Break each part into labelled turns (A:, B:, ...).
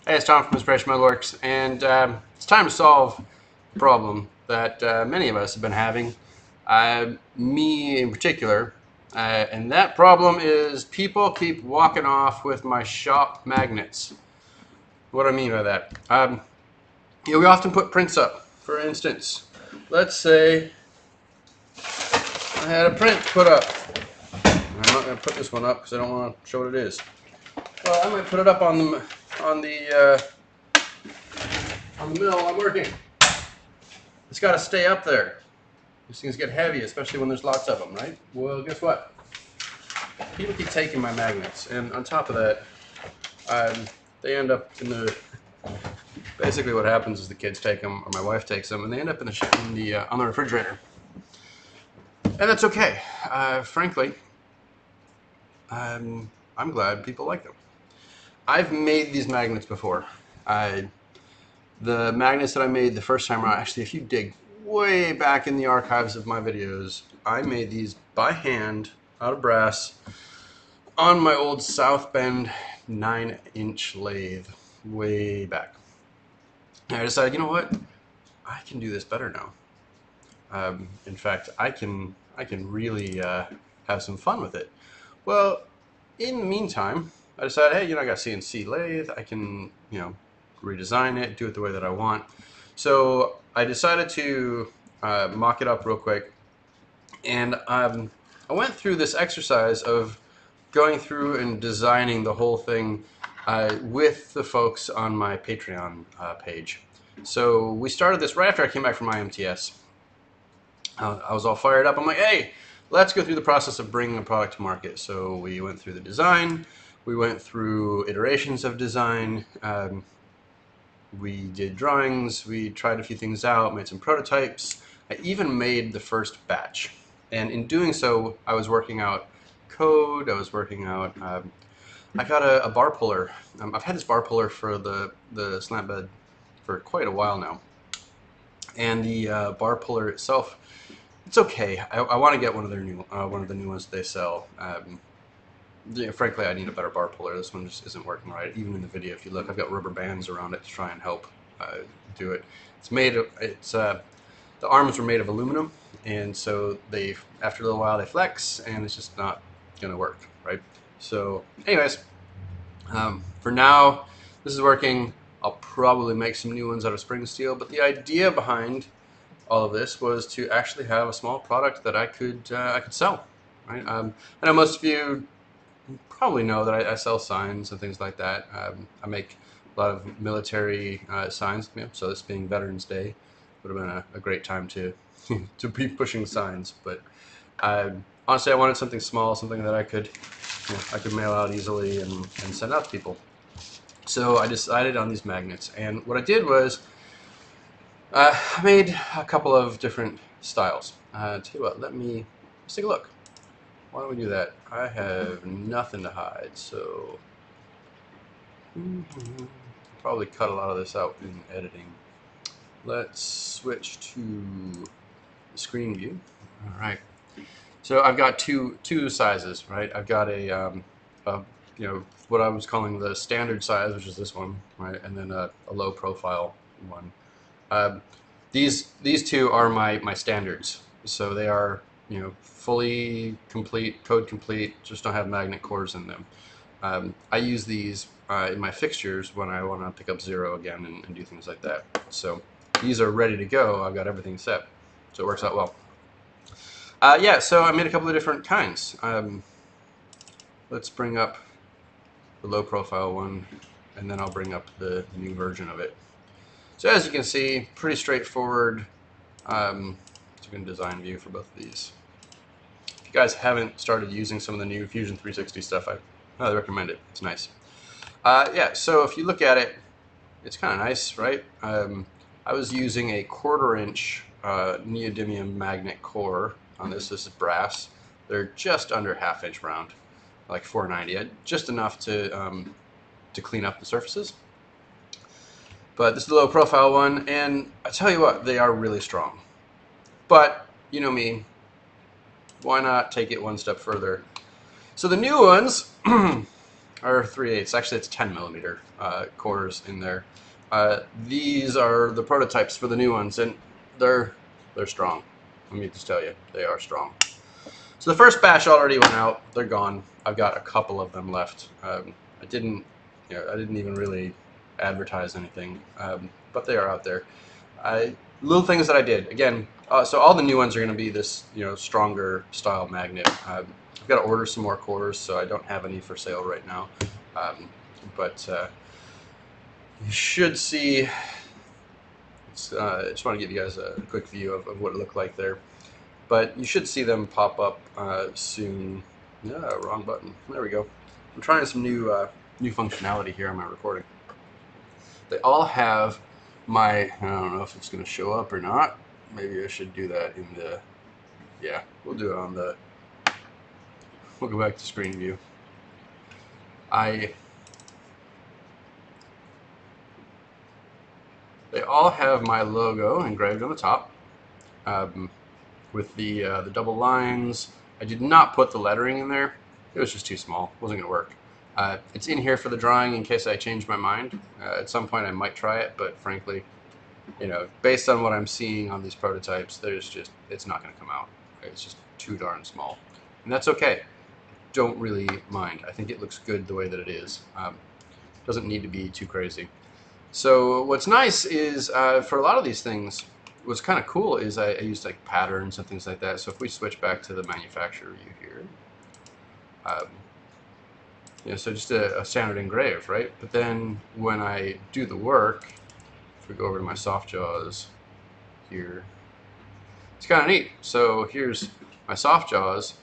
A: Hey, it's Tom from Inspiration Metalworks, and it's time to solve a problem that many of us have been having, me in particular, and that problem is people keep walking off with my shop magnets. What do I mean by that? We often put prints up. For instance, let's say I had a print put up. I'm not going to put this one up because I don't want to show what it is. Well, I might put it up on the mill I'm working. It's got to stay up there. These things get heavy, especially when there's lots of them, right? Well, guess what? People keep taking my magnets, and on top of that, they end up in the. Basically, what happens is the kids take them, or my wife takes them, and they end up on the refrigerator. And that's okay. Frankly, I'm glad people like them. I've made these magnets before. The magnets that I made the first time around, actually, if you dig way back in the archives of my videos, I made these by hand out of brass on my old South Bend 9-inch lathe way back. And I decided, you know what? I can do this better now. In fact, I can really have some fun with it. Well, in the meantime, I decided, hey, I got a CNC lathe. I can, redesign it, do it the way that I want. So I decided to mock it up real quick, and I went through this exercise of going through and designing the whole thing with the folks on my Patreon page. So we started this right after I came back from my MTS. I was all fired up. I'm like, hey, let's go through the process of bringing a product to market. So we went through the design, we went through iterations of design, we did drawings, we tried a few things out, made some prototypes. I even made the first batch. And in doing so, I was working out code, I was working out, I got a bar puller. I've had this bar puller for the slant bed for quite a while now. And the bar puller itself, it's okay. I want to get one of the new ones they sell. Frankly, I need a better bar puller. This one just isn't working right. Even in the video, if you look, I've got rubber bands around it to try and help do it. The arms were made of aluminum, and so after a little while they flex, and it's just not gonna work, right? So, anyways, for now, this is working. I'll probably make some new ones out of spring steel, but the idea behind all of this was to actually have a small product that I could sell, right? I know most of you probably know that I sell signs and things like that. I make a lot of military signs, so this being Veterans Day would have been a great time to to be pushing signs. But honestly, I wanted something small, something that I could mail out easily and send out to people. So I decided on these magnets, and what I did was I made a couple of different styles. Tell you what, let's take a look. Why don't we do that? I have nothing to hide, so probably cut a lot of this out in editing. Let's switch to the screen view. All right. So I've got two sizes, right? I've got what I was calling the standard size, which is this one, right, and then a low profile one. These two are my standards, so they are fully complete, code complete, just don't have magnet cores in them. I use these in my fixtures when I want to pick up zero again and do things like that. So these are ready to go. I've got everything set, so it works out well. So I made a couple of different kinds. Let's bring up the low profile one, and then I'll bring up the new version of it. So as you can see, pretty straightforward. It's a good design view for both of these. If you guys haven't started using some of the new Fusion 360 stuff, I highly recommend it. It's nice. So if you look at it, it's kind of nice, right? I was using a 1/4-inch neodymium magnet core on this. This is brass. They're just under 1/2 inch round, like 490, just enough to clean up the surfaces. But this is the low profile one, and I tell you what, they are really strong. But you know me, why not take it one step further? So the new ones or 3/8. Actually, it's 10mm cores in there. These are the prototypes for the new ones, and they're strong. Let me just tell you, they are strong. So the first batch already went out. They're gone. I've got a couple of them left. I didn't even really advertise anything, but they are out there. Little things that I did again. So all the new ones are going to be this, stronger style magnet. I've got to order some more cores, so I don't have any for sale right now. But you should see. I just want to give you guys a quick view of what it looked like there. But you should see them pop up soon. Yeah, wrong button. There we go. I'm trying some new functionality here on my recording. They all have my, I don't know if it's going to show up or not. Maybe I should do that in the, yeah, we'll do it on the, we'll go back to screen view. They all have my logo engraved on the top. With the double lines. I did not put the lettering in there. It was just too small. It wasn't going to work. It's in here for the drawing in case I change my mind. At some point I might try it, but frankly, based on what I'm seeing on these prototypes, it's not going to come out. It's just too darn small. And that's okay. Don't really mind. I think it looks good the way that it is. Doesn't need to be too crazy. So what's nice is for a lot of these things, what's kind of cool is I used like patterns and things like that. So if we switch back to the manufacturer view here, so just a standard engrave, right? But then when I do the work, if we go over to my soft jaws here, it's kind of neat. So here's my soft jaws.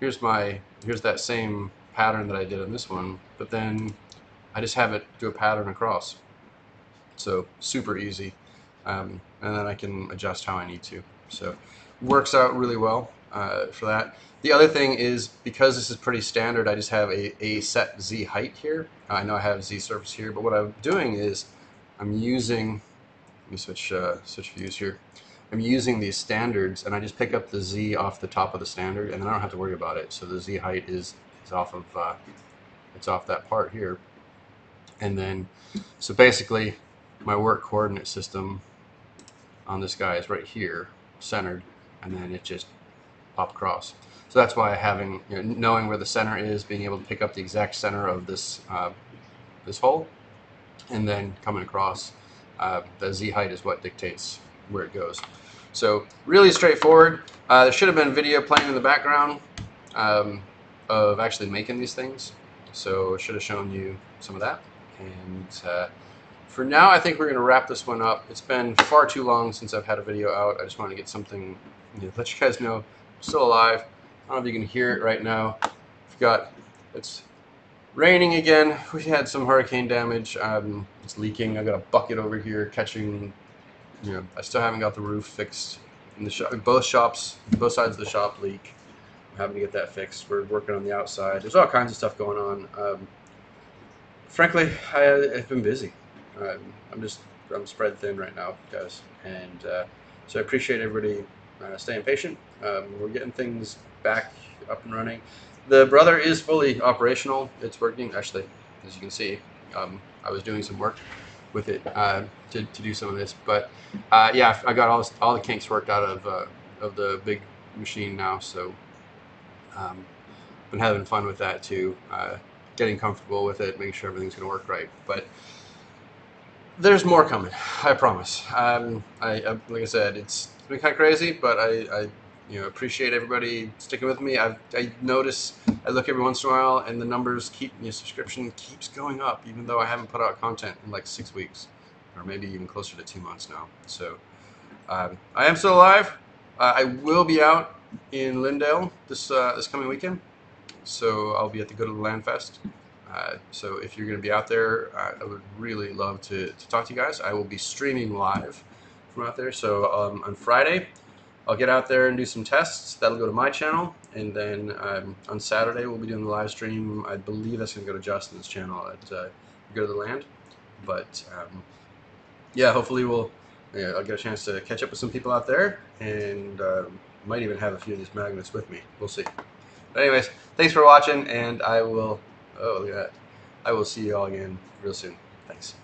A: Here's that same pattern that I did on this one, but then I just have it do a pattern across. So super easy. And then I can adjust how I need to. So works out really well for that. The other thing is, because this is pretty standard, I just have a set Z height here. I know I have Z surface here, but what I'm doing is I'm using, let me switch views here. I'm using these standards, and I just pick up the Z off the top of the standard, and then I don't have to worry about it. So the Z height is off of, it's off that part here. And then, so basically, my work coordinate system on this guy is right here, centered, and then it just pop across. So that's why having, knowing where the center is, being able to pick up the exact center of this this hole, and then coming across, the Z height is what dictates where it goes. So really straightforward. There should have been video playing in the background of actually making these things. So I should have shown you some of that. And for now, I think we're going to wrap this one up. It's been far too long since I've had a video out. I just want to get something, let you guys know I'm still alive. I don't know if you can hear it right now. It's raining again. We had some hurricane damage. It's leaking. I got a bucket over here catching, I still haven't got the roof fixed in the shop. Both sides of the shop leak. I'm having to get that fixed. We're working on the outside. There's all kinds of stuff going on. Frankly, I've been busy. I'm spread thin right now, guys, and so I appreciate everybody staying patient. We're getting things back up and running. The brother is fully operational. It's working, actually, as you can see. I was doing some work with it to do some of this, but yeah, I got all the kinks worked out of the big machine now, so been having fun with that too. Getting comfortable with it, making sure everything's going to work right. But there's more coming, I promise. Like I said, it's been kind of crazy, but I appreciate everybody sticking with me. I notice, I look every once in a while, and the numbers subscription keeps going up, even though I haven't put out content in like 6 weeks, or maybe even closer to 2 months now. So I am still alive. I will be out in Lindale this coming weekend. So I'll be at the Go to the Land Fest. So if you're going to be out there, I would really love to talk to you guys. I will be streaming live from out there. So on Friday, I'll get out there and do some tests. That'll go to my channel. And then on Saturday, we'll be doing the live stream. I believe that's going to go to Justin's channel at Go to the Land. But yeah, hopefully I'll get a chance to catch up with some people out there. And might even have a few of these magnets with me. We'll see. But anyways, thanks for watching, and I will Oh, look at that. I will see you all again real soon. Thanks.